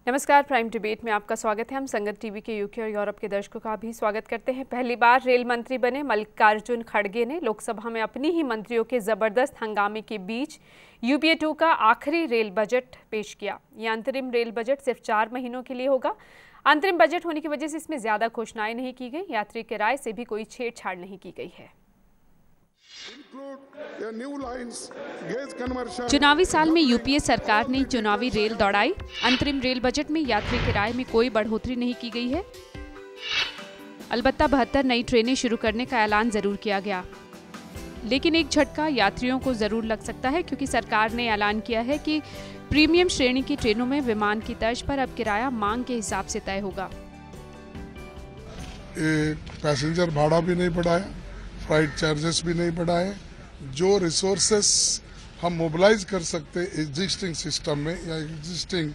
नमस्कार, prime debate में आपका स्वागत है। हम संगत टीवी के यूके और यूरोप के दर्शकों का भी स्वागत करते हैं। पहली बार रेल मंत्री बने मल्लिकार्जुन खड़गे ने लोकसभा में अपनी ही मंत्रियों के जबरदस्त हंगामे के बीच यूपीए 2 का आखिरी रेल बजट पेश किया। यह अंतरिम रेल बजट सिर्फ 4 महीनों के लिए होगा। अंतरिम बजट होने की वजह से इसमें ज्यादा घोषणाएं नहीं की गई, यात्री किराए से भी कोई छेड़छाड़ नहीं की गई है। चुनावी साल में यूपीए सरकार ने चुनावी रेल दौड़ाई। अंतरिम रेल बजट में यात्री किराए में कोई बढ़ोतरी नहीं की गई है। अलबत्ता 72 नई ट्रेनें शुरू करने का ऐलान जरूर किया गया, लेकिन एक झटका यात्रियों को जरूर लग सकता है, क्योंकि सरकार ने ऐलान किया है कि प्रीमियम श्रेणी की ट्रेनों में विमान की तर्ज पर अब किराया मांग के हिसाब से तय होगा। पैसेंजर भाड़ा भी नहीं बढ़ाया, फ्लाइट चार्जेस भी नहीं बढ़ाए। जो रिसोर्सेस हम मोबिलाइज कर सकते एग्जिस्टिंग सिस्टम में या एग्जिस्टिंग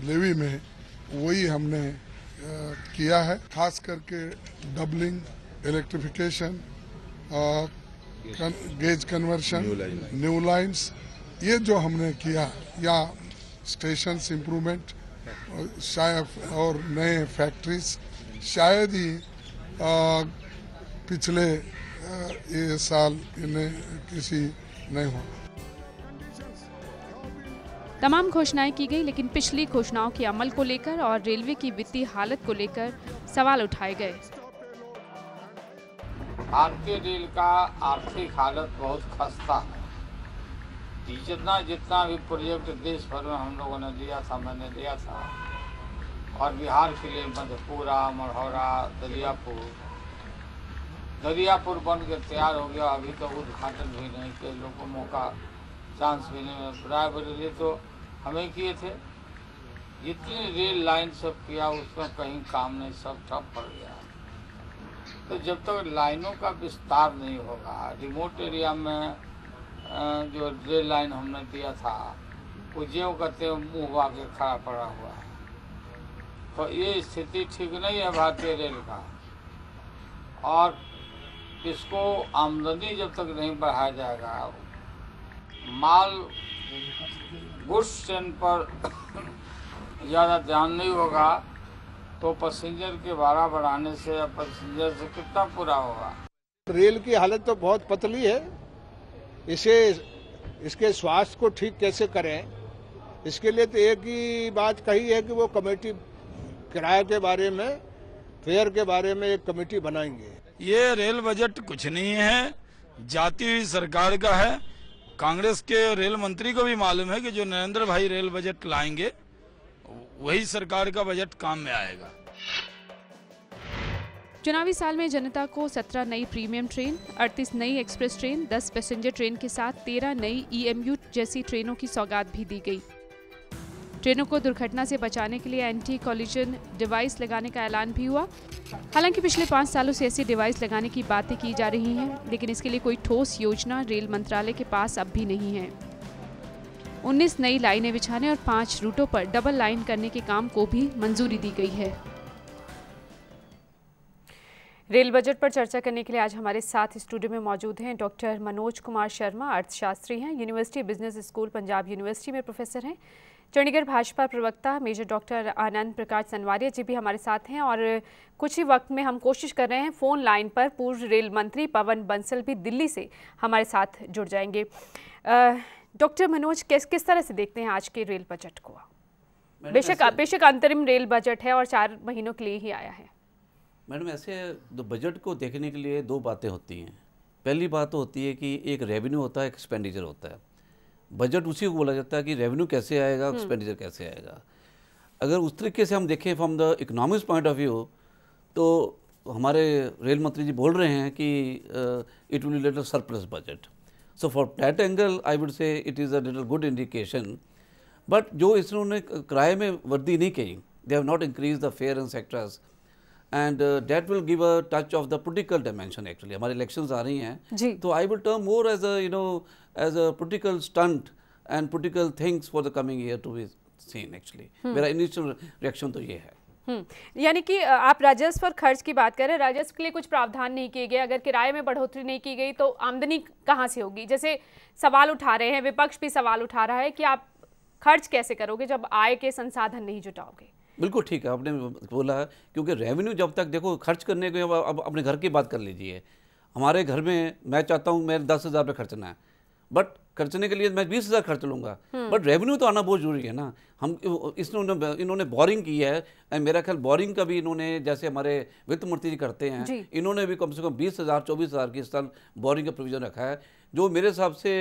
लेवी में, वही हमने किया है। खास करके doubling, electrification, gauge conversion, new lines, ये जो हमने किया, या स्टेशंस इम्प्रूवमेंट शायद और नए फैक्ट्रीज, शायद ही पिछले ये साल इन्हें किसी नहीं हुआ। तमाम घोषणाएं की गई, लेकिन पिछली घोषणाओं के अमल को लेकर और रेलवे की वित्तीय हालत को लेकर सवाल उठाए गए। भारतीय रेल का आर्थिक हालत बहुत खस्ता है। जितना भी प्रोजेक्ट देश भर में हम लोगों ने लिया था, मैंने लिया था, और बिहार के लिए मधेपुरा, मढ़ौरा, दरियापुर बन के तैयार हो गया। अभी तो उद्घाटन भी नहीं किए, लोगों का चांस भी नहीं। रायबरेली तो हमें किए थे। जितनी रेल लाइन सब किया उसमें कहीं काम नहीं, सब ठप पड़ गया। तो जब तक लाइनों का विस्तार नहीं होगा, रिमोट एरिया में जो रेल लाइन हमने दिया था वो ज्यों करते मुँह आके खड़ा पड़ा हुआ है। तो ये स्थिति ठीक नहीं है भारतीय रेल का, और इसको आमदनी जब तक नहीं बढ़ाया जाएगा, माल गुड्स ट्रेन पर ज़्यादा ध्यान नहीं होगा, तो पैसेंजर के भाड़ा बढ़ाने से या पैसेंजर से कितना पूरा होगा। रेल की हालत तो बहुत पतली है। इसके स्वास्थ्य को ठीक कैसे करें, इसके लिए तो एक ही बात कही है कि वो कमेटी किराए के बारे में, फेयर के बारे में एक कमेटी बनाएंगे। ये रेल बजट कुछ नहीं है, जाती हुई सरकार का है। कांग्रेस के रेल मंत्री को भी मालूम है कि जो नरेंद्र भाई रेल बजट लाएंगे वही सरकार का बजट काम में आएगा। चुनावी साल में जनता को 17 नई प्रीमियम ट्रेन, 38 नई एक्सप्रेस ट्रेन, 10 पैसेंजर ट्रेन के साथ 13 नई EMU जैसी ट्रेनों की सौगात भी दी गई। ट्रेनों को दुर्घटना से बचाने के लिए एंटी कॉलिजन डिवाइस लगाने का ऐलान भी हुआ। हालांकि पिछले 5 सालों से ऐसी डिवाइस लगाने की बातें की जा रही हैं, लेकिन इसके लिए कोई ठोस योजना रेल मंत्रालय के पास अब भी नहीं है। 19 नई लाइनें बिछाने और 5 रूटों पर डबल लाइन करने के काम को भी मंजूरी दी गई है। रेल बजट पर चर्चा करने के लिए आज हमारे साथ स्टूडियो में मौजूद हैं डॉक्टर मनोज कुमार शर्मा, अर्थशास्त्री हैं, university business school Punjab university में प्रोफेसर हैं। चंडीगढ़ भाजपा प्रवक्ता मेजर डॉक्टर आनंद प्रकाश सनवारिया जी भी हमारे साथ हैं, और कुछ ही वक्त में हम कोशिश कर रहे हैं फोन लाइन पर पूर्व रेल मंत्री पवन बंसल भी दिल्ली से हमारे साथ जुड़ जाएंगे। डॉक्टर मनोज, किस तरह से देखते हैं आज के रेल बजट को? बेशक अंतरिम रेल बजट है और 4 महीनों के लिए ही आया है। मैडम, ऐसे बजट को देखने के लिए 2 बातें होती हैं। पहली बात तो होती है कि एक रेवेन्यू होता है, एक्सपेंडिचर होता है। बजट उसी को बोला जाता है कि रेवेन्यू कैसे आएगा, एक्सपेंडिचर कैसे आएगा। अगर उस तरीके से हम देखें from the economics point of view, तो हमारे रेल मंत्री जी बोल रहे हैं कि it will little surplus budget. So for that angle I would say it is a little good indication. But जो इसने किराए में वृद्धि नहीं की, they have not increase the fair and sectors, and that will give a touch of the political dimension. Actually हमारे elections आ रही हैं, तो आई will term more as a as a political stunt and political things for the coming year to be seen actually. मेरा initial reaction तो ये है। यानी कि आप राजस्व और खर्च की बात करें, राजस्व के लिए कुछ प्रावधान नहीं किए गए। अगर किराए में बढ़ोतरी नहीं की गई तो आमदनी कहाँ से होगी? जैसे सवाल उठा रहे हैं, विपक्ष भी सवाल उठा रहा है कि आप खर्च कैसे करोगे जब आय के संसाधन नहीं जुटाओगे? बिल्कुल ठीक है आपने बोला, क्योंकि रेवेन्यू जब तक देखो खर्च करने को, अब अपने घर की बात कर लीजिए। हमारे घर में मैं चाहता हूँ मैं 10,000 रुपये खर्चना है, बट खर्चने के लिए मैं 20,000 खर्च लूँगा, बट रेवेन्यू तो आना बहुत जरूरी है ना। हम इन्होंने बोरिंग की है, मेरा ख्याल बोरिंग का भी इन्होंने, जैसे हमारे वित्त मंत्री जी करते हैं, इन्होंने भी कम से कम 20,000 24,000 की इस साल बोरिंग का प्रोविजन रखा है, जो मेरे हिसाब से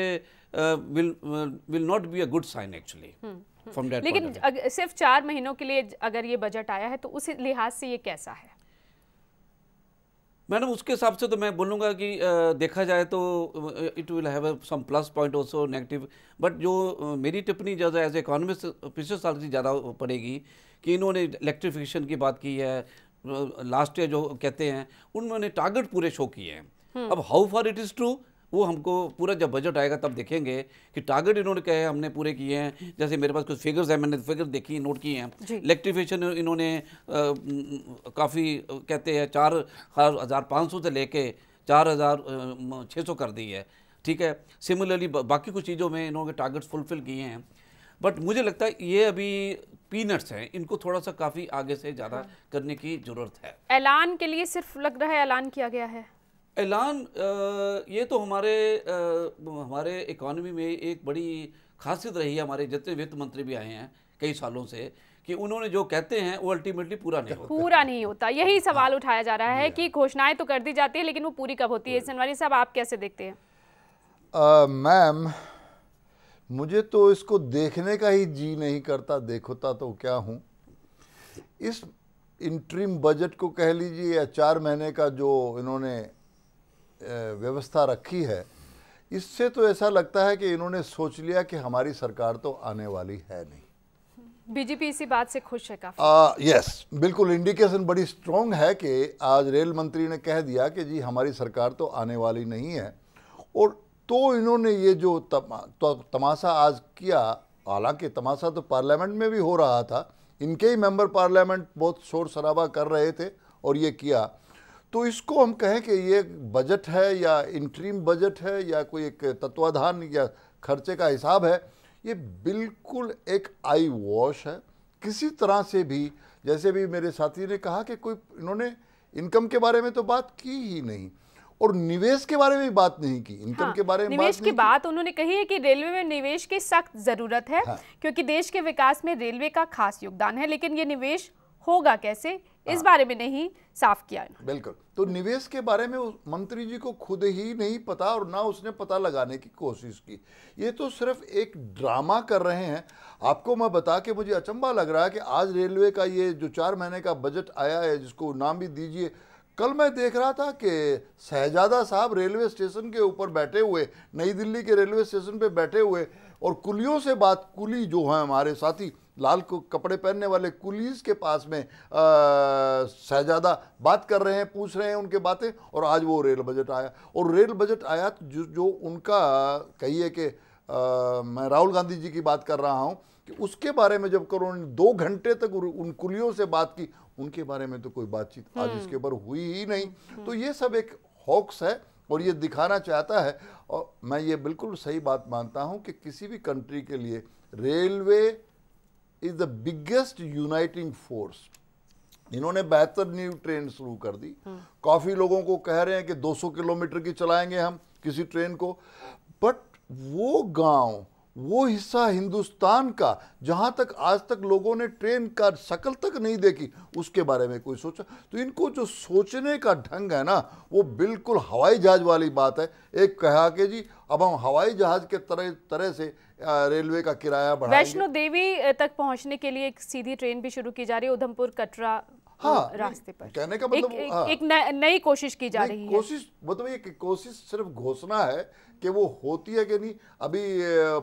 will not be a good sign actually from that. लेकिन सिर्फ 4 महीनों के लिए अगर ये बजट आया है तो उस लिहाज से ये कैसा है? मैडम उसके हिसाब से तो मैं बोलूँगा कि देखा जाए तो it will have some plus point also negative, but जो मेरी टिप्पणी ज़्यादा एज इकोनॉमिस्ट पिछले साल से ज़्यादा पड़ेगी कि इन्होंने इलेक्ट्रिफिकेशन की बात की है, लास्ट ईयर जो कहते हैं उन्होंने टारगेट पूरे शो किए हैं। अब how far it is true वो हमको पूरा जब बजट आएगा तब देखेंगे कि टारगेट इन्होंने कहे हमने पूरे किए हैं। जैसे मेरे पास कुछ फिगर्स हैं, मैंने फिगर देखी, नोट किए हैं। इलेक्ट्रिफिकेशन इन्होंने काफ़ी कहते हैं 4,500 से लेके 4,600 कर दी है, ठीक है। सिमिलरली बाकी कुछ चीज़ों में इन्होंने टारगेट्स फुलफिल किए हैं, बट मुझे लगता है ये अभी पीनट्स हैं, इनको थोड़ा सा काफ़ी आगे से ज़्यादा करने की ज़रूरत है। ऐलान के लिए सिर्फ लग रहा है ऐलान किया गया है। ऐलान ये तो हमारे इकोनॉमी में एक बड़ी खासियत रही है, हमारे जितने वित्त मंत्री भी आए हैं कई सालों से, कि उन्होंने जो कहते हैं वो अल्टीमेटली पूरा नहीं होता। यही सवाल उठाया जा रहा है कि घोषणाएं तो कर दी जाती है लेकिन वो पूरी कब होती है। सनवारी साहब आप कैसे देखते हैं? मैम मुझे तो इसको देखने का ही जी नहीं करता, देखता तो क्या हूँ। इस इंटरिम बजट को कह लीजिए या 4 महीने का जो इन्होंने व्यवस्था रखी है, इससे तो ऐसा लगता है कि इन्होंने सोच लिया कि हमारी सरकार तो आने वाली है नहीं। बीजेपी इसी बात से खुश है काफी। यस, बिल्कुल इंडिकेशन बड़ी स्ट्रॉन्ग है कि आज रेल मंत्री ने कह दिया कि जी हमारी सरकार तो आने वाली नहीं है। और तो इन्होंने ये जो तमाशा आज किया, हालांकि तमाशा तो पार्लियामेंट में भी हो रहा था, इनके ही मेंबर पार्लियामेंट बहुत शोर शराबा कर रहे थे और ये किया, तो इसको हम कहें कि ये बजट है या इंटरिम बजट है या कोई एक तत्वाधान या खर्चे का हिसाब है, ये बिल्कुल एक आई वॉश है। किसी तरह से भी, जैसे भी मेरे साथी ने कहा कि कोई इन्होंने इनकम के बारे में तो बात की ही नहीं और निवेश के बारे में भी बात नहीं की। इनकम के बारे में निवेश की बात उन्होंने कही है कि रेलवे में निवेश की सख्त जरूरत है, क्योंकि देश के विकास में रेलवे का खास योगदान है, लेकिन ये निवेश होगा कैसे इस बारे में नहीं साफ किया। बिल्कुल, तो निवेश के बारे में मंत्री जी को खुद ही नहीं पता और ना उसने पता लगाने की कोशिश की। ये तो सिर्फ एक ड्रामा कर रहे हैं। आपको मैं बता के मुझे अचंभा लग रहा है कि आज रेलवे का ये जो 4 महीने का बजट आया है, जिसको नाम भी दीजिए, कल मैं देख रहा था कि शहजादा साहब रेलवे स्टेशन के ऊपर बैठे हुए, नई दिल्ली के रेलवे स्टेशन पे बैठे हुए और कुलियों से बात, कुली जो हैं हमारे साथी लाल को कपड़े पहनने वाले कुलीस के पास में शहजादा बात कर रहे हैं, पूछ रहे हैं उनके बातें। और आज वो रेल बजट आया और रेल बजट आया जो उनका कहिए कि मैं राहुल गांधी जी की बात कर रहा हूं कि उसके बारे में जब उन्होंने 2 घंटे तक उन कुलियों से बात की, उनके बारे में तो कोई बातचीत आज इसके ऊपर हुई ही नहीं। तो ये सब एक हॉक्स है और ये दिखाना चाहता है। और मैं ये बिल्कुल सही बात मानता हूं कि किसी भी कंट्री के लिए railway is the biggest uniting force. इन्होंने 72 न्यू ट्रेन शुरू कर दी। काफी लोगों को कह रहे हैं कि 200 किलोमीटर की चलाएंगे हम किसी ट्रेन को, बट वो गांव, वो हिस्सा हिंदुस्तान का जहां तक आज तक लोगों ने ट्रेन का शक्ल तक नहीं देखी, उसके बारे में कोई सोचा। तो इनको जो सोचने का ढंग है ना, वो बिल्कुल हवाई जहाज वाली बात है। एक कहा कि जी अब हम हवाई जहाज के तरह से रेलवे का किराया बढ़ाएंगे। वैष्णो देवी तक पहुंचने के लिए एक सीधी ट्रेन भी शुरू की जा रही है उधमपुर कटरा रास्ते पर। कहने का मतलब एक नई कोशिश की जा रही है। कोशिश मतलब ये कोशिश सिर्फ घोषणा है कि वो होती है कि नहीं। अभी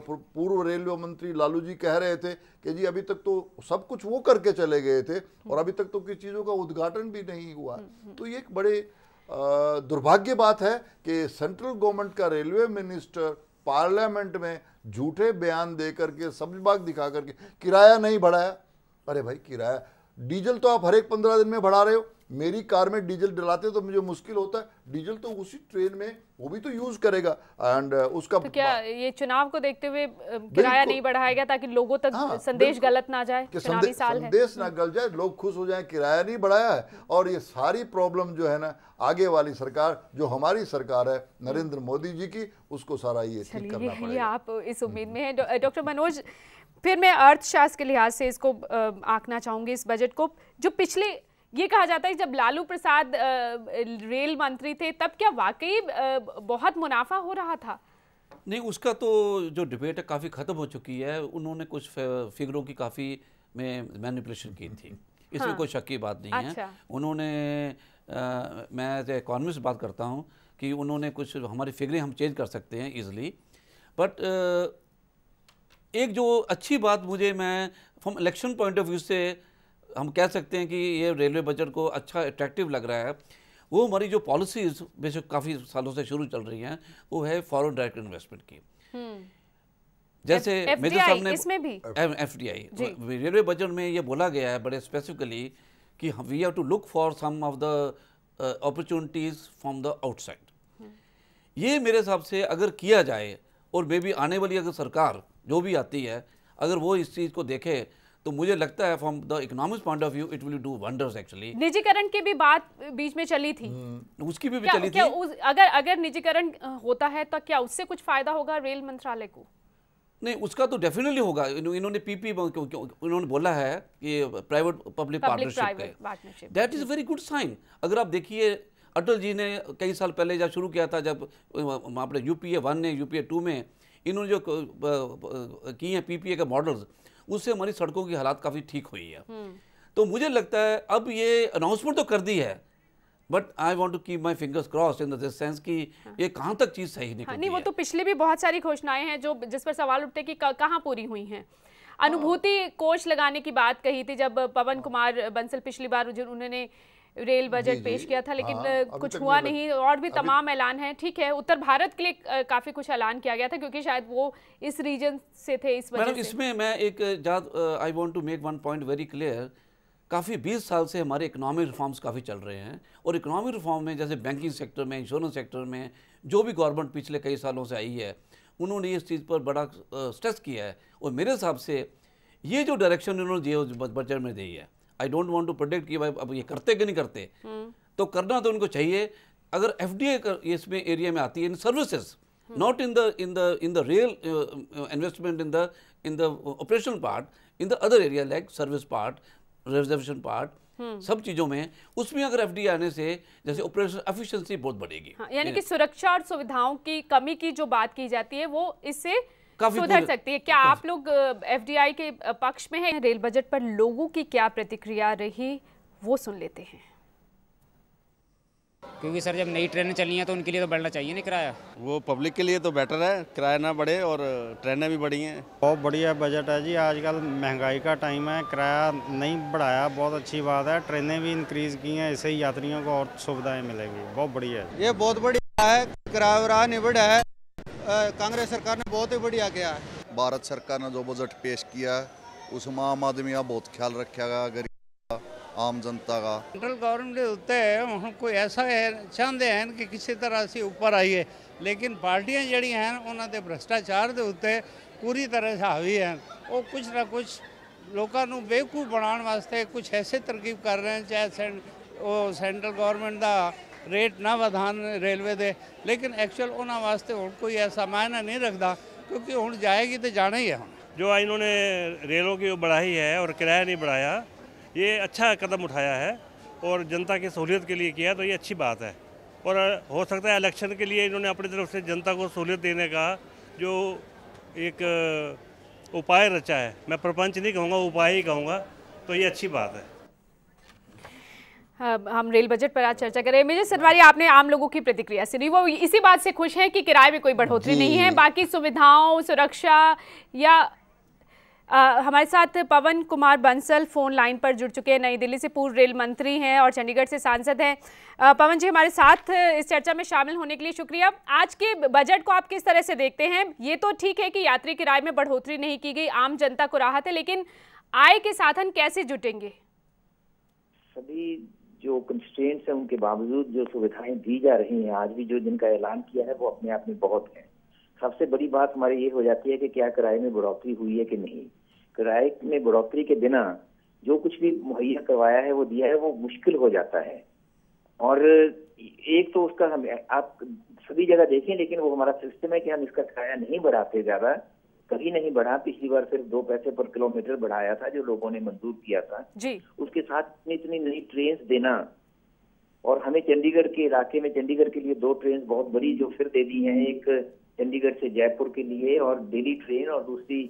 पूर्व रेलवे मंत्री लालू जी कह रहे थे कि जी अभी तक तो सब कुछ वो करके चले गए थे और अभी तक तो किसी चीजों का उद्घाटन भी नहीं हुआ। तो ये एक बड़े दुर्भाग्य बात है कि सेंट्रल गवर्नमेंट का रेलवे मिनिस्टर पार्लियामेंट में झूठे बयान दे करके, सब्जबाग दिखा करके किराया नहीं बढ़ाया। अरे भाई, किराया डीजल तो आप हर एक 15 दिन में बढ़ा रहे हो, मेरी कार में डीजल डलाते तो मुझे मुश्किल होता है, डीजल तो उसी ट्रेन में वो भी तो यूज करेगा। एंड उसका तो क्या ये चुनाव को देखते हुए किराया नहीं बढ़ाएगा ताकि लोगों तक संदेश गलत ना जाए? चुनावी साल है, संदेश ना गल जाए, लोग खुश हो जाएं, किराया नहीं बढ़ाया है। और ये सारी प्रॉब्लम जो है ना आगे वाली सरकार, जो हमारी सरकार है नरेंद्र मोदी जी की, उसको सारा ये ठीक करना पड़ेगा। आप इस उम्मीद में हैं। डॉक्टर मनोज, फिर मैं अर्थशास्त्र के लिहाज से इसको आंकना चाहूंगी इस बजट को। जो पिछले ये कहा जाता है जब लालू प्रसाद रेल मंत्री थे तब क्या वाकई बहुत मुनाफा हो रहा था? नहीं, उसका तो जो डिबेट है काफ़ी ख़त्म हो चुकी है। उन्होंने कुछ फिगरों की काफ़ी में मैनिपुलेशन की थी, इसमें हाँ। कोई शक की बात नहीं है। उन्होंने मैं एज ए इकॉनमिस्ट बात करता हूँ कि उन्होंने कुछ हमारी फिगरें हम चेंज कर सकते हैं ईजिली, बट एक जो अच्छी बात मुझे, मैं from election point of view से हम कह सकते हैं कि ये रेलवे बजट को अच्छा अट्रैक्टिव लग रहा है, वो हमारी जो पॉलिसीज बेशक काफ़ी सालों से शुरू चल रही हैं, वो है फॉरेन डायरेक्ट इन्वेस्टमेंट की। जैसे मेजर साहब ने इसमें भी FDI रेलवे बजट में ये बोला गया है बड़े स्पेसिफिकली कि we have to look for some of the opportunities from the outside. ये मेरे हिसाब से अगर किया जाए, और मे बी आने वाली अगर सरकार जो भी आती है अगर वो इस चीज़ को देखे, तो मुझे लगता है from the economic point of view it will do wonders actually. निजीकरण की भी बात बीच में चली थी, उसकी भी क्या, चली क्या थी। अगर निजीकरण होता है तो क्या उससे कुछ फायदा होगा रेल मंत्रालय को? नहीं, उसका तो डेफिनेटली होगा। इन्होंने पीपी इन्होंने बोला है कि private public partnership, that is very good sign. अगर आप देखिए अटल जी ने कई साल पहले जब शुरू किया था, जब अपने UPA 1 ने UPA 2 में इन्होंने जो की हैं PPA के मॉडल्स, उससे हमारी सड़कों की हालात काफ़ी ठीक हुई है। तो मुझे लगता है अब ये अनाउंसमेंट तो कर दी है, but I want to keep my fingers crossed in the sense कि ये कहाँ तक चीज़ सही निकलती है। नहीं, वो तो पिछले भी बहुत सारी घोषणाएं हैं जो जिस पर सवाल उठते कि कहाँ पूरी हुई हैं। अनुभूति कोष लगाने की बात कही थी जब पवन कुमार बंसल पिछली बार उन्होंने रेल बजट पेश किया था, लेकिन कुछ हुआ नहीं। और भी तमाम ऐलान हैं, ठीक है। उत्तर भारत के लिए काफ़ी कुछ ऐलान किया गया था क्योंकि शायद वो इस रीजन से थे, इस वजह से। इसमें मैं एक I want to make one point very clear. काफ़ी 20 साल से हमारे इकोनॉमिक रिफॉर्म्स काफ़ी चल रहे हैं, और इकोनॉमिक रिफॉर्म में जैसे बैंकिंग सेक्टर में, इंश्योरेंस सेक्टर में जो भी गवर्नमेंट पिछले कई सालों से आई है, उन्होंने इस चीज़ पर बड़ा स्ट्रेस किया है। और मेरे हिसाब से ये जो डायरेक्शन उन्होंने बजट में दी है, I don't want to predict कि भाई अब ये करते कि नहीं करते, तो करना तो उनको चाहिए। अगर FDI इसमें एरिया में आती है in services, not in the real investment in the operational part, in the other area like service part, reservation part, सब चीजों में, उसमें अगर FDI आने से जैसे ऑपरेशन एफिशिएंसी बहुत बढ़ेगी। यानी कि सुरक्षा और सुविधाओं की कमी की जो बात की जाती है वो इससे सुधर सकती है। क्या आप लोग FDI के पक्ष में हैं? रेल बजट पर लोगों की क्या प्रतिक्रिया रही वो सुन लेते हैं। क्योंकि सर जब नई ट्रेनें चली हैं तो उनके लिए तो बढ़ना चाहिए नहीं किराया। वो पब्लिक के लिए तो बेटर है, किराया ना बढ़े और ट्रेनें भी बढ़ी हैं। बहुत बढ़िया बजट है जी। आजकल महंगाई का टाइम है, किराया नहीं बढ़ाया, बहुत अच्छी बात है। ट्रेनें भी इंक्रीज़ की हैं, इससे यात्रियों को और सुविधाएं मिलेंगी। बहुत बढ़िया है, ये बहुत बढ़िया है। किराया नहीं बढ़ा है, कांग्रेस सरकार ने बहुत ही बढ़िया किया है। भारत सरकार ने जो बजट पेश किया है उसमें आम आदमी का बहुत ख्याल रखा गया, गरीब आम जनता का। सेंट्रल गवर्नमेंट के उत्ते हमको ऐसा है चाहते हैं कि किसी तरह से ऊपर आइए, लेकिन पार्टियां जड़ी हैं उन्होंने भ्रष्टाचार के उत्ते पूरी तरह से हावी हैं। वो कुछ ना कुछ लोगों को बेवकूफ़ बनाने वास्ते कुछ ऐसे तरकीब कर रहे हैं, चाहे वो सेंट्रल गवर्नमेंट का रेट ना बढ़ान रेलवे दे, लेकिन एक्चुअल उन्होंने वास्ते हूँ कोई ऐसा मायना नहीं रखता, क्योंकि हूँ जाएगी तो जाना ही है। जो इन्होंने रेलों की बढ़ाई है और किराया नहीं बढ़ाया, ये अच्छा कदम उठाया है और जनता की सहूलियत के लिए किया, तो ये अच्छी बात है। और हो सकता है इलेक्शन के लिए इन्होंने अपनी तरफ से जनता को सहूलियत देने का जो एक उपाय रचा है, मैं प्रपंच नहीं कहूँगा, उपाय ही कहूँगा, तो ये अच्छी बात है। हम रेल बजट पर आज चर्चा करें। मेजर सरवारी, आपने आम लोगों की प्रतिक्रिया सुनी, वो इसी बात से खुश हैं कि किराए में कोई बढ़ोतरी नहीं है, बाकी सुविधाओं, सुरक्षा या हमारे साथ पवन कुमार बंसल फोन लाइन पर जुड़ चुके हैं, नई दिल्ली से पूर्व रेल मंत्री हैं और चंडीगढ़ से सांसद हैं। पवन जी, हमारे साथ इस चर्चा में शामिल होने के लिए शुक्रिया। आज के बजट को आप किस तरह से देखते हैं? ये तो ठीक है कि यात्री किराए में बढ़ोतरी नहीं की गई, आम जनता को राहत है, लेकिन आय के साधन कैसे जुटेंगे? सभी जो कंस्ट्रेंट्स हैं उनके बावजूद जो सुविधाएं दी जा रही हैं, आज भी जो जिनका ऐलान किया है वो अपने आप में बहुत है। सबसे बड़ी बात हमारी ये हो जाती है कि क्या किराए में बढ़ोतरी हुई है कि नहीं। किराए में बढ़ोतरी के बिना जो कुछ भी मुहैया करवाया है वो दिया है वो मुश्किल हो जाता है। और एक तो उसका हम आप सभी जगह देखें, लेकिन वो हमारा सिस्टम है कि हम इसका किराया नहीं बढ़ाते, ज्यादा कभी नहीं बढ़ा। पिछली बार सिर्फ 2 पैसे पर किलोमीटर बढ़ाया था जो लोगों ने मंजूर किया था जी। उसके साथ इतनी नई ट्रेन देना, और हमें चंडीगढ़ के इलाके में चंडीगढ़ के लिए 2 ट्रेन बहुत बड़ी जो फिर दे दी हैं, एक चंडीगढ़ से जयपुर के लिए और दिल्ली ट्रेन, और दूसरी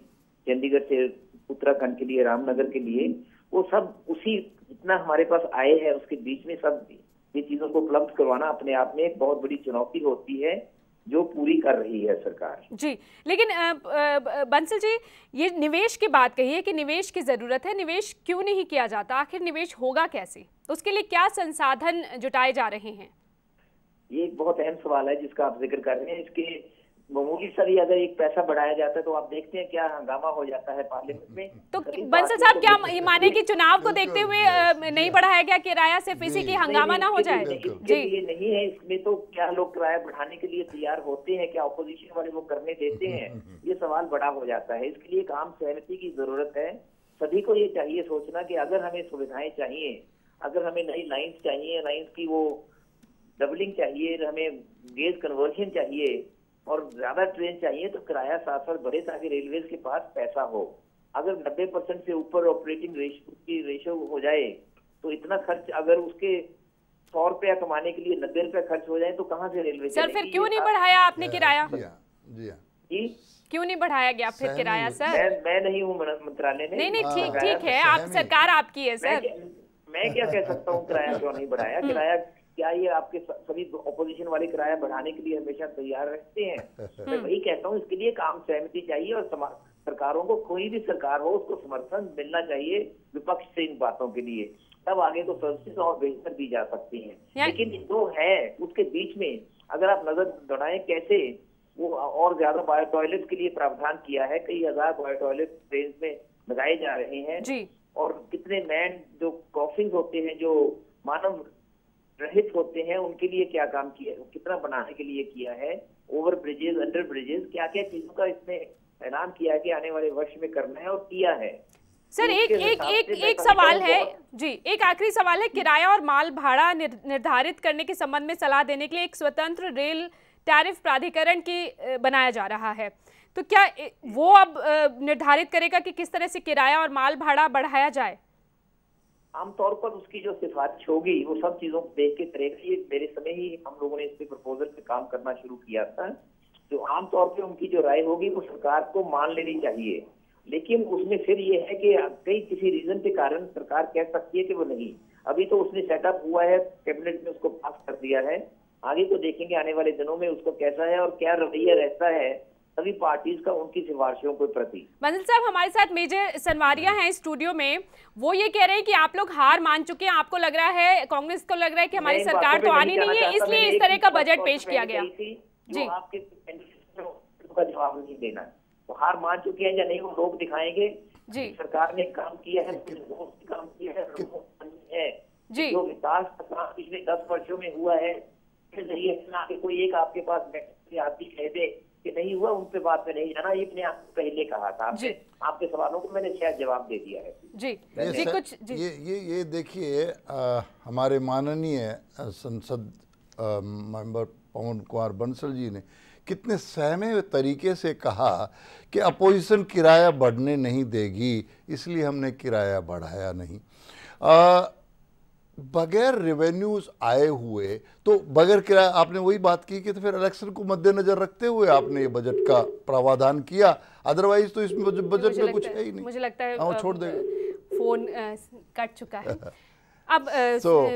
चंडीगढ़ से उत्तराखंड के लिए, रामनगर के लिए। वो सब उसी जितना हमारे पास आए हैं उसके बीच में सब ये चीजों को उपलब्ध करवाना अपने आप में एक बहुत बड़ी चुनौती होती है जो पूरी कर रही है सरकार जी। लेकिन बंसल जी, ये निवेश की बात कही है कि निवेश की जरूरत है, निवेश क्यों नहीं किया जाता? आखिर निवेश होगा कैसे? उसके लिए क्या संसाधन जुटाए जा रहे हैं? ये एक बहुत अहम सवाल है जिसका आप जिक्र कर रहे हैं। इसके मामूली सा भी अगर एक पैसा बढ़ाया जाता है तो आप देखते हैं क्या हंगामा हो जाता है पार्लियामेंट में। तो बंसल साहब क्या माने कि चुनाव को देखते हुए नहीं बढ़ाया गया किराया, सिर्फ इसी की हंगामा ना हो जाए? जी, ये नहीं है। इसमें तो क्या लोग किराया बढ़ाने के लिए तैयार होते हैं? क्या ऑपोजिशन वाले वो करने देते हैं? ये सवाल बड़ा हो जाता है। इसके लिए एक आम सहमति की जरूरत है। सभी को ये चाहिए सोचना कि अगर हमें सुविधाएं चाहिए, अगर हमें नई लाइन्स चाहिए, लाइन्स की वो डबलिंग चाहिए, हमें गेज कन्वर्जन चाहिए और ज्यादा ट्रेन चाहिए, तो किराया साथ साथ बढ़े ताकि रेलवेज के पास पैसा हो। अगर 90% से ऊपर ऑपरेटिंग रेशो हो जाए तो इतना खर्च, अगर उसके 100 रुपया कमाने के लिए 90 रुपया खर्च हो जाए तो कहाँ से रेलवे सर? फिर क्यों नहीं बढ़ाया आपने किराया? जी, क्यों नहीं बढ़ाया गया फिर किराया सर? मैं नहीं हूँ मंत्रालय में। नहीं ठीक है, आप सरकार आपकी है सर। मैं क्या कह सकता हूँ किराया क्यों नहीं बढ़ाया? किराया क्या ये आपके सभी ऑपोजिशन वाले किराया बढ़ाने के लिए हमेशा तैयार रहते हैं? मैं वही कहता हूँ, इसके लिए काम सहमति चाहिए और सरकारों को, कोई भी सरकार हो उसको समर्थन मिलना चाहिए विपक्ष से इन बातों के लिए, तब आगे तो सर्विसेज और बेहतर दी जा सकती हैं। लेकिन जो है उसके बीच में अगर आप नजर दौड़ाएं कैसे वो और ज्यादा बायो टॉयलेट के लिए प्रावधान किया है, कई हजार बायो टॉयलेट ट्रेन में लगाए जा रहे हैं जी। और कितने मैन जो क्रॉसिंग होते हैं जो मानव रहित होते हैं उनके लिए क्या काम किया, कितना बनाने के लिए किया है, ओवर ब्रिजेस, अंडर ब्रिजेस, क्या क्या चीजों का इसने ऐलान किया है कि आने वाले वर्ष में करना है और किया है। सर एक सवाल है जी, एक आखिरी सवाल है। किराया और माल भाड़ा निर्धारित करने के संबंध में सलाह देने के लिए एक स्वतंत्र रेल टैरिफ प्राधिकरण की बनाया जा रहा है, तो क्या वो अब निर्धारित करेगा कि किस तरह से किराया और माल भाड़ा बढ़ाया जाए? आमतौर पर उसकी जो सिफारिश होगी वो सब चीजों को देख के करेगा। ये मेरे समय ही हम लोगों ने इस पे प्रपोजल पे काम करना शुरू किया था। तो आमतौर पे उनकी जो राय होगी वो सरकार को मान लेनी चाहिए, लेकिन उसमें फिर ये है कि कई किसी रीजन के कारण सरकार कह सकती है कि वो नहीं। अभी तो उसने सेटअप हुआ है, कैबिनेट में उसको पास कर दिया है, आगे तो देखेंगे आने वाले दिनों में उसको कैसा है और क्या रवैया रहता है सभी पार्टीज का उनकी सिफारिशों के प्रति। बंसल साहब, हमारे साथ मेजर सनवारिया हैं स्टूडियो में, वो ये कह रहे हैं कि आप लोग हार मान चुके हैं, आपको लग रहा है, कांग्रेस को लग रहा है कि हमारी सरकार तो आनी नहीं है, इसलिए इस तरह का बजट पेश किया गया। जी, आपके का जवाब नहीं देना, वो हार मान चुके हैं या नहीं वो लोग दिखाएंगे। जी, सरकार ने काम किया है, काम किया है जी, जो विकास का काम पिछले 10 वर्षों में हुआ है, कोई एक आपके पास आदमी कह दे कि नहीं हुआ, उन पे बात में नहीं जाना। ये अपने आप पहले कहा था आपके सवालों को मैंने शायद जवाब दे दिया है जी। कुछ ये देखिए, हमारे माननीय संसद मेंबर पवन कुमार बंसल जी ने कितने सहमे हुए तरीके से कहा कि अपोजिशन किराया बढ़ने नहीं देगी, इसलिए हमने किराया बढ़ाया नहीं। बगैर रेवेन्यूज आए हुए तो बगैर किराया, आपने वही बात की कि तो फिर इलेक्शन को मद्देनजर रखते हुए आपने ये बजट का प्रावधान किया, अदरवाइज तो इसमें बजट में कुछ है ही नहीं। मुझे लगता है छोड़ देगा, फोन कट चुका है। अब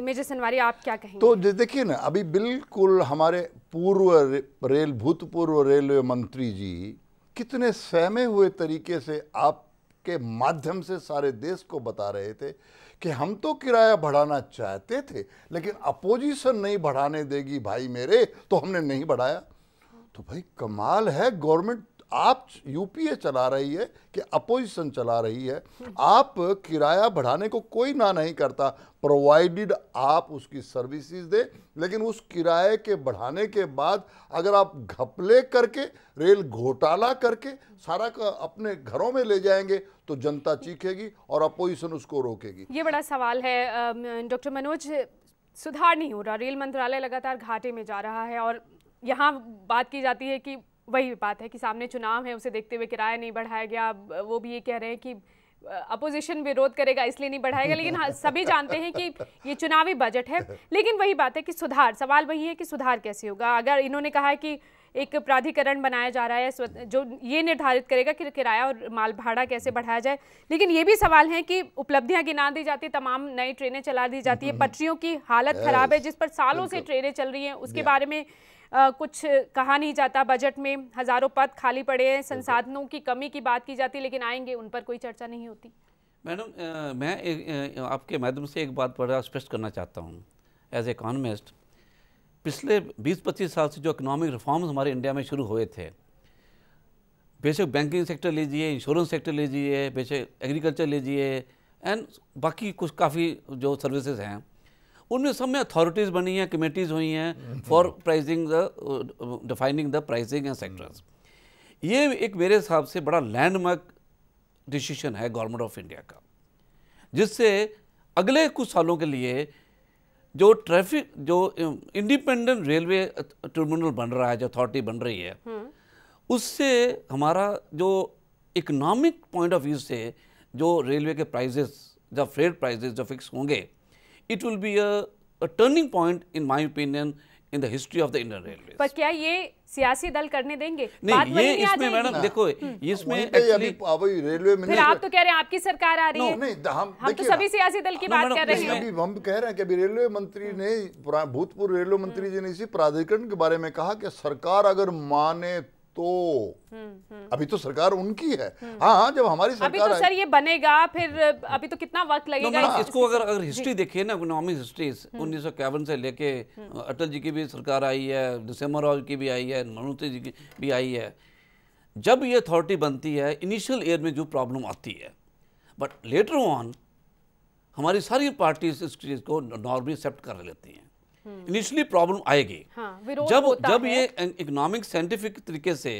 मेजर सनवारी आप क्या कहेंगे? तो देखिए ना, अभी बिल्कुल हमारे भूतपूर्व रेलवे मंत्री जी कितने सहमे हुए तरीके से आपके माध्यम से सारे देश को बता रहे थे कि हम तो किराया बढ़ाना चाहते थे लेकिन अपोजिशन नहीं बढ़ाने देगी भाई मेरे, तो हमने नहीं बढ़ाया। तो भाई कमाल है, गवर्नमेंट आप यूपीए चला रही है कि अपोजिशन चला रही है, आप किराया बढ़ाने को कोई ना नहीं करता, प्रोवाइडेड आप उसकी सर्विसेज दे। लेकिन उस किराए के बढ़ाने के बाद अगर आप घपले करके, रेल घोटाला करके सारा का अपने घरों में ले जाएंगे तो जनता चीखेगी और अपोजिशन उसको रोकेगी। ये बड़ा सवाल है डॉक्टर मनोज, सुधार नहीं हो रहा, रेल मंत्रालय लगातार घाटे में जा रहा है और यहाँ बात की जाती है कि वही बात है कि सामने चुनाव है, उसे देखते हुए किराया नहीं बढ़ाया गया। वो भी ये कह रहे हैं कि अपोजिशन विरोध करेगा इसलिए नहीं बढ़ाएगा, लेकिन हाँ, सभी जानते हैं कि ये चुनावी बजट है। लेकिन वही बात है कि सुधार, सवाल वही है कि सुधार कैसे होगा। अगर इन्होंने कहा है कि एक प्राधिकरण बनाया जा रहा है जो ये निर्धारित करेगा कि किराया और माल भाड़ा कैसे बढ़ाया जाए, लेकिन ये भी सवाल है कि उपलब्धियां गिना दी जाती, तमाम नई ट्रेनें चला दी जाती है, पटरियों की हालत खराब है जिस पर सालों से ट्रेनें चल रही हैं, उसके बारे में कुछ कहा नहीं जाता। बजट में हजारों पद खाली पड़े हैं, संसाधनों की कमी की बात की जाती है, लेकिन आएंगे उन पर कोई चर्चा नहीं होती। मैडम, मैं आपके माध्यम से एक बात बड़ा स्पष्ट करना चाहता हूँ। एज ए इकोनॉमिस्ट, पिछले 20-25 साल से जो इकोनॉमिक रिफॉर्म्स हमारे इंडिया में शुरू हुए थे, बेशक बैंकिंग सेक्टर लीजिए, इंश्योरेंस सेक्टर लीजिए, बेशक एग्रीकल्चर लीजिए, एंड बाकी कुछ काफ़ी जो सर्विसेज हैं, उनमें सब में अथॉरिटीज़ बनी हैं, कमेटीज़ हुई हैं for pricing the defining the pricing and sectors. ये एक मेरे हिसाब से बड़ा लैंडमार्क डिसीजन है गवर्नमेंट ऑफ इंडिया का, जिससे अगले कुछ सालों के लिए जो ट्रैफिक, जो इंडिपेंडेंट रेलवे टर्मिनल बन रहा है, जो अथॉरिटी बन रही है, उससे हमारा जो इकोनॉमिक पॉइंट ऑफ व्यू से जो रेलवे के प्राइजेस, जब फ्रेट प्राइजेस जो फिक्स होंगे, it will be a turning point in my opinion in the history of the Indian Railways। पर क्या ये सियासी दल करने देंगे? नहीं, ये इसमें मैडम देखो, इसमें एक्चुअली रेलवे में फिर आप तो कह रहे हैं आपकी सरकार आ रही है। नहीं, हम तो सभी सियासी दल की बात कर रहे हैं। अभी हम कह रहे हैं कि अभी रेलवे मंत्री ने, भूतपूर्व रेलवे मंत्री जी ने इसी प्राधिकरण के बारे में कहा कि सरकार अगर माने तो, अभी तो सरकार उनकी है। हाँ, जब हमारी सरकार अभी तो सर ये बनेगा, फिर अभी तो कितना वक्त लगेगा। इसको अगर हिस्ट्री देखिए ना, इकोनॉमिक हिस्ट्री 1951 से लेके अटल जी की भी सरकार आई है, नरसिम्हा राव की भी आई है, मनमोहन जी की भी आई है। जब ये अथॉरिटी बनती है, इनिशियल ईयर में जो प्रॉब्लम आती है, बट लेटर ऑन हमारी सारी पार्टीज इस चीज को नॉर्मली एक्सेप्ट कर लेती हैं। इनिशियली प्रॉब्लम आएगी। हाँ, जब ये इकोनॉमिक साइंटिफिक तरीके से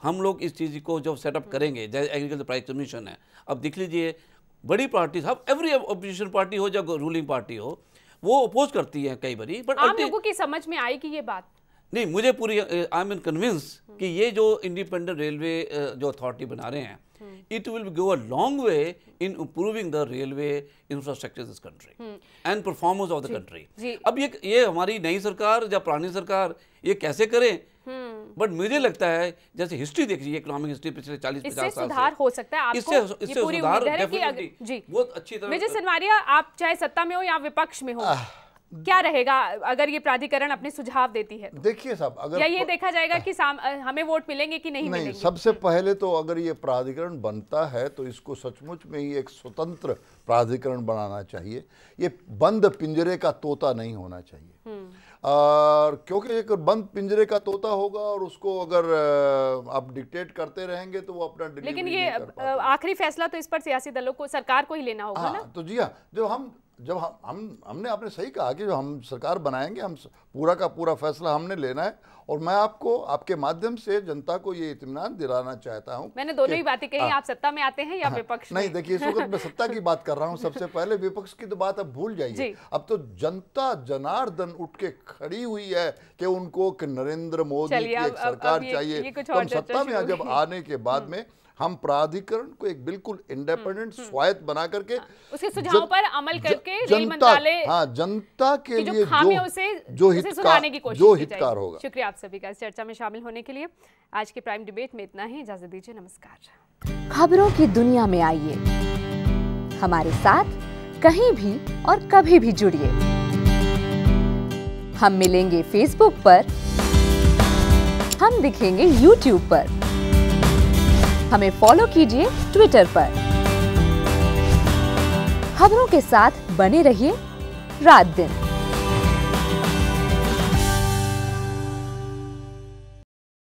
हम लोग इस चीज़ को जब सेटअप करेंगे, जैसे एग्रीकल्चर प्राइस कमीशन है, अब देख लीजिए बड़ी पार्टी, सब एवरी अपोजिशन पार्टी हो या रूलिंग पार्टी हो, वो अपोज करती है कई बारी, बट आम लोगों की समझ में आएगी ये बात? नहीं, मुझे पूरी आई एम कन्विंस कि ये जो इंडिपेंडेंट रेलवे जो अथॉरिटी बना रहे हैं, it will go a long way in improving the railway infrastructure in this country and performance of the country। अब ये हमारी नई सरकार या पुरानी सरकार ये कैसे करें, बट मुझे लगता है जैसे हिस्ट्री देख लीजिए, इकोनॉमिक हिस्ट्री पिछले 40-50 साल से सुधार हो सकता है। आपको इससे पूरी सुधार उम्मीद है कि जी बहुत अच्छी तरह। मेजर सनवारिया, आप चाहे सत्ता में हो या विपक्ष में हो, क्या रहेगा अगर ये प्राधिकरण अपने सुझाव देती है? देखिए साहब, अगर या ये देखा जाएगा कि हमें वोट मिलेंगे कि नहीं मिलेंगे? सबसे पहले तो अगर ये प्राधिकरण बनता है तो इसको सचमुच में ही एक स्वतंत्र प्राधिकरण बनाना चाहिए। ये बंद पिंजरे का तोता नहीं होना चाहिए। और क्योंकि एक बंद पिंजरे का तोता होगा और उसको अगर आप डिक्टेट करते रहेंगे तो वो अपना डिलीवरी लेकिन ये आखिरी फैसला तो इस पर सियासी दलों को, सरकार को ही लेना होगा ना? तो जी हाँ, जब हमने आपने सही कहा कि जो हम सरकार बनाएंगे, हम पूरा का पूरा फैसला हमने लेना है। और मैं आपको आपके माध्यम से जनता को ये इत्मीनान दिलाना चाहता हूँ। मैंने दोनों ही बातें कही, आप सत्ता में आते हैं या विपक्ष में? नहीं, देखिए, इस वक्त मैं सत्ता की बात कर रहा हूँ। सबसे पहले विपक्ष की तो बात अब भूल जाइए। अब तो जनता जनार्दन उठ के खड़ी हुई है कि उनको नरेंद्र मोदी की एक सरकार चाहिए। तो हम सत्ता में जब आने के बाद में हम प्राधिकरण को एक बिल्कुल इंडिपेंडेंट स्वायत्त बना करके उसके सुझाव पर अमल करके रेल मंत्रालय जनता के लिए जो हितकार होगा। शुक्रिया आप सभी का इस चर्चा में शामिल होने के लिए। आज के प्राइम डिबेट में इतना ही, इजाजत दीजिए, नमस्कार। खबरों की दुनिया में आइए, हमारे साथ कहीं भी और कभी भी जुड़िए। हम मिलेंगे फेसबुक पर, हम दिखेंगे यूट्यूब पर, हमें फॉलो कीजिए ट्विटर पर। खबरों के साथ बने रहिए रात दिन।